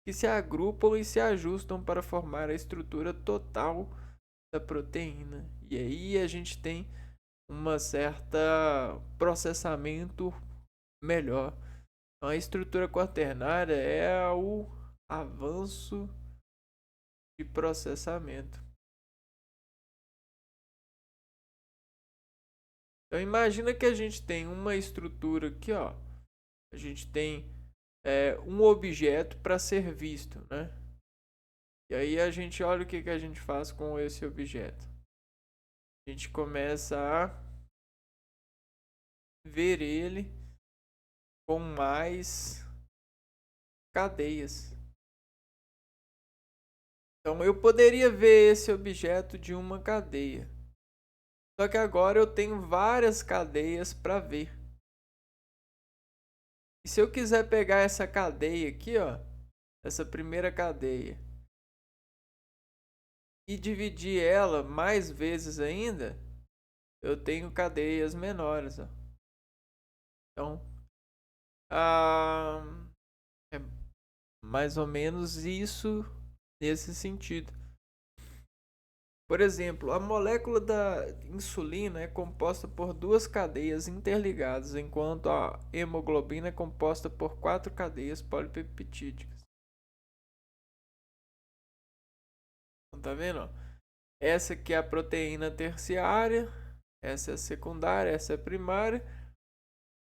[SPEAKER 1] que se agrupam e se ajustam para formar a estrutura total da proteína. E aí a gente tem uma certa processamento melhor. Então, a estrutura quaternária é o avanço de processamento. Então imagina que a gente tem uma estrutura aqui, ó. A gente tem um objeto para ser visto, né? E aí a gente olha o que a gente faz com esse objeto. A gente começa a ver ele com mais cadeias. Então eu poderia ver esse objeto de uma cadeia. Só que agora eu tenho várias cadeias para ver. E se eu quiser pegar essa cadeia aqui, ó, essa primeira cadeia, e dividir ela mais vezes ainda, eu tenho cadeias menores, ó. Então, é mais ou menos isso nesse sentido. Por exemplo, a molécula da insulina é composta por duas cadeias interligadas, enquanto a hemoglobina é composta por quatro cadeias polipeptídicas. Então, tá vendo? Essa aqui é a proteína terciária, essa é a secundária, essa é a primária.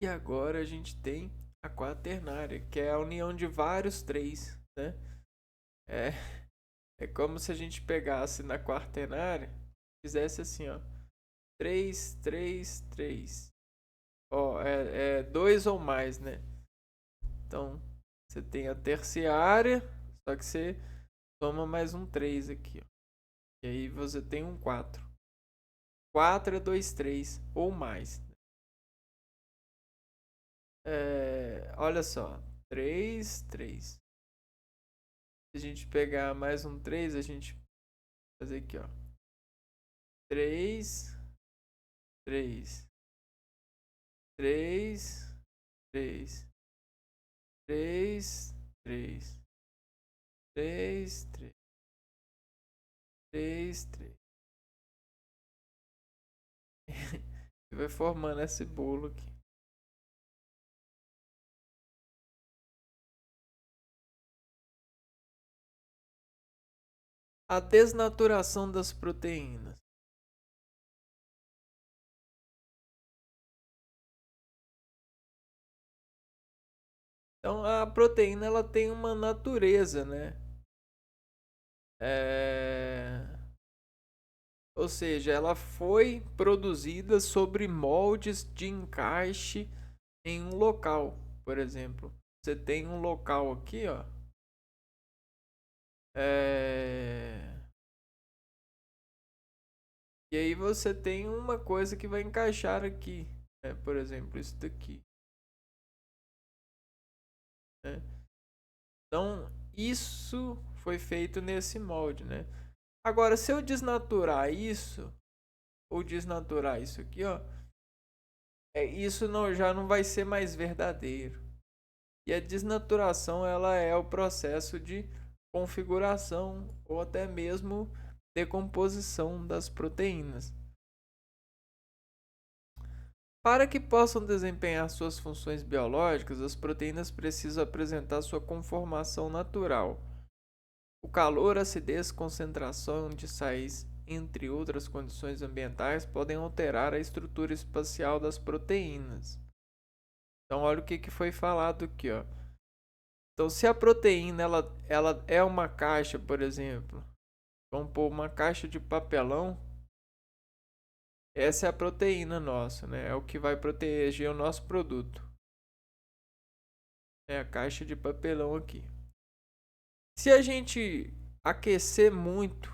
[SPEAKER 1] E agora a gente tem a quaternária, que é a união de vários três, né? É, é como se a gente pegasse na quaternária, fizesse assim, ó. 3, 3, 3. Ó, é dois ou mais, né? Então, você tem a terciária, só que você toma mais um 3 aqui, ó. E aí você tem um 4. 4 é 2, 3 ou mais. Olha só. 3, 3. Se a gente pegar mais um 3, a gente fazer aqui, ó. 3, 3. 3, 3. 3, 3. 3, 3. 3, 3. E vai formando esse bolo aqui. A desnaturação das proteínas. Então a proteína ela tem uma natureza, né? Ou seja, ela foi produzida sobre moldes de encaixe em um local. Por exemplo, você tem um local aqui, ó. E aí você tem uma coisa que vai encaixar aqui. Por exemplo, isso daqui. Né? Então, isso foi feito nesse molde, né? Agora, se eu desnaturar isso, ou desnaturar isso aqui, ó, isso não, já não vai ser mais verdadeiro. E a desnaturação, ela é o processo de configuração ou até mesmo decomposição das proteínas. Para que possam desempenhar suas funções biológicas, as proteínas precisam apresentar sua conformação natural. O calor, acidez, concentração de sais, entre outras condições ambientais, podem alterar a estrutura espacial das proteínas. Então, olha o que foi falado aqui, ó. Então, se a proteína ela é uma caixa, por exemplo, vamos pôr uma caixa de papelão, essa é a proteína nossa, né? É o que vai proteger o nosso produto. É a caixa de papelão aqui. Se a gente aquecer muito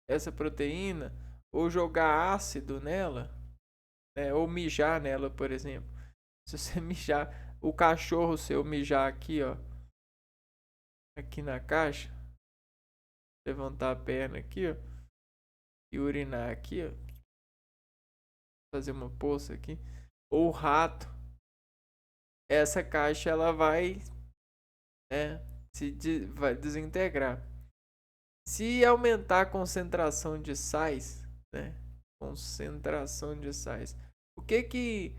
[SPEAKER 1] essa proteína ou jogar ácido nela, né, ou mijar nela, por exemplo. Se você mijar, o cachorro seu mijar aqui, ó, aqui na caixa, levantar a perna aqui, ó, e urinar aqui, ó, fazer uma poça aqui, ou o rato, essa caixa ela vai, né, vai desintegrar. Se aumentar a concentração de sais, né, concentração de sais, o que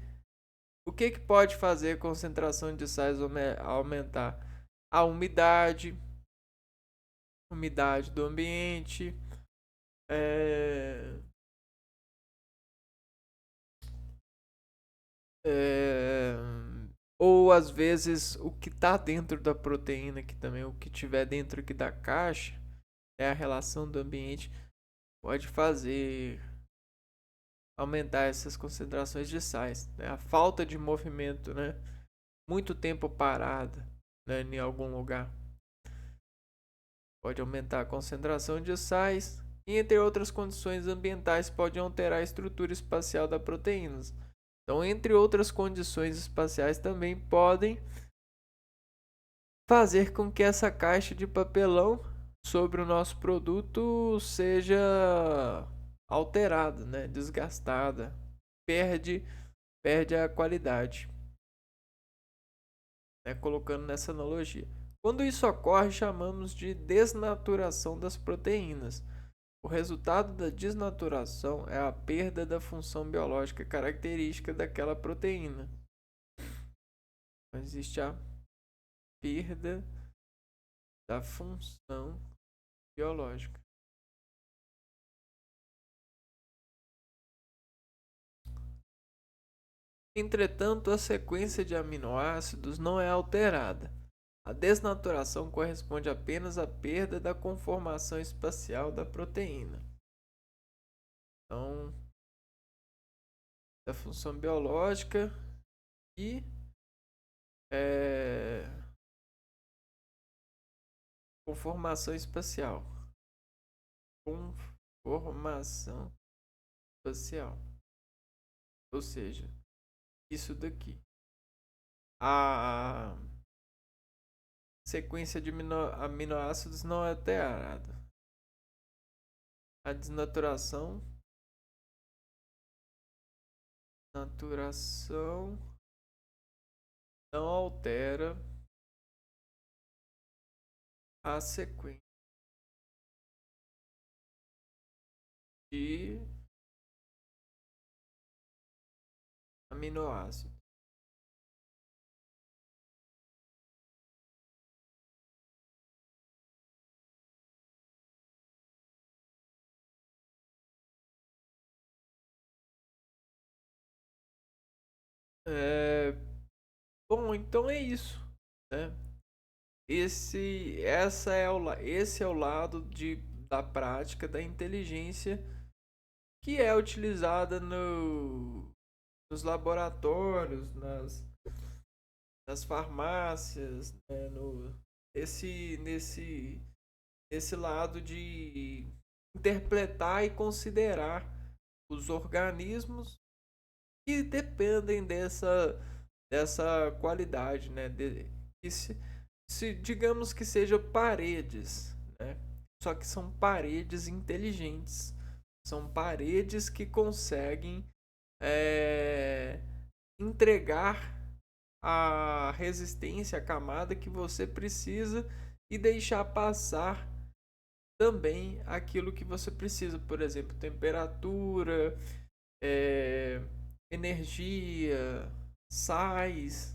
[SPEAKER 1] pode fazer a concentração de sais aumentar? A umidade do ambiente, é, é, ou às vezes o que está dentro da proteína, que também o que tiver dentro aqui da caixa, é a relação do ambiente, pode fazer aumentar essas concentrações de sais, né? A falta de movimento, né? Muito tempo parada, né, em algum lugar, pode aumentar a concentração de sais e, entre outras condições ambientais, pode alterar a estrutura espacial da proteínas. Então, entre outras condições espaciais, também podem fazer com que essa caixa de papelão sobre o nosso produto seja alterada, né, desgastada, perde a qualidade, né, colocando nessa analogia. Quando isso ocorre, chamamos de desnaturação das proteínas. O resultado da desnaturação é a perda da função biológica característica daquela proteína. Existe a perda da função biológica. Entretanto, a sequência de aminoácidos não é alterada. A desnaturação corresponde apenas à perda da conformação espacial da proteína. Então, da função biológica e conformação espacial. Conformação espacial. Ou seja, isso daqui. A sequência de aminoácidos não é alterada. A desnaturação não altera a sequência de aminoácidos. Bom, então é isso, né? Esse é o lado da prática da inteligência que é utilizada nos laboratórios, nas farmácias, né? Nesse lado de interpretar e considerar os organismos que dependem dessa qualidade, né? se digamos que sejam paredes, né? Só que são paredes inteligentes, são paredes que conseguem é, entregar a resistência, a camada que você precisa e deixar passar também aquilo que você precisa, por exemplo, temperatura, é, energia, sais,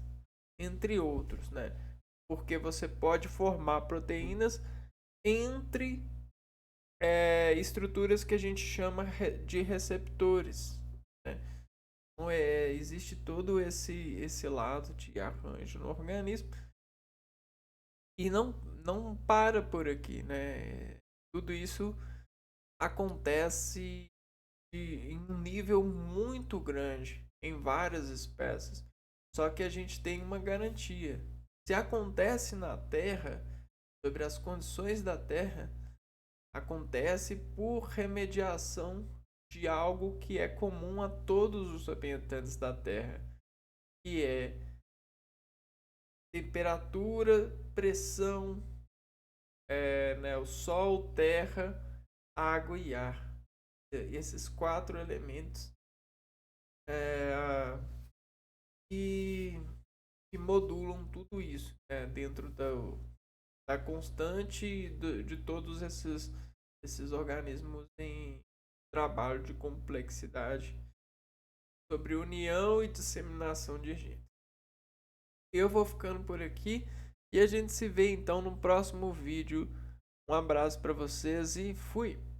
[SPEAKER 1] entre outros, né? Porque você pode formar proteínas entre estruturas que a gente chama de receptores, né? Então, existe todo esse lado de arranjo no organismo e não para por aqui, né? Tudo isso acontece em um nível muito grande em várias espécies. Só que a gente tem uma garantia. Se acontece na Terra, sobre as condições da Terra, acontece por remediação de algo que é comum a todos os habitantes da Terra, que é temperatura, pressão, né, o sol, terra, água e ar. Esses 4 elementos é, que, que modulam tudo isso, né, dentro da constante de todos esses organismos em trabalho de complexidade sobre união e disseminação de genes. Eu vou ficando por aqui e a gente se vê então no próximo vídeo. Um abraço para vocês e fui!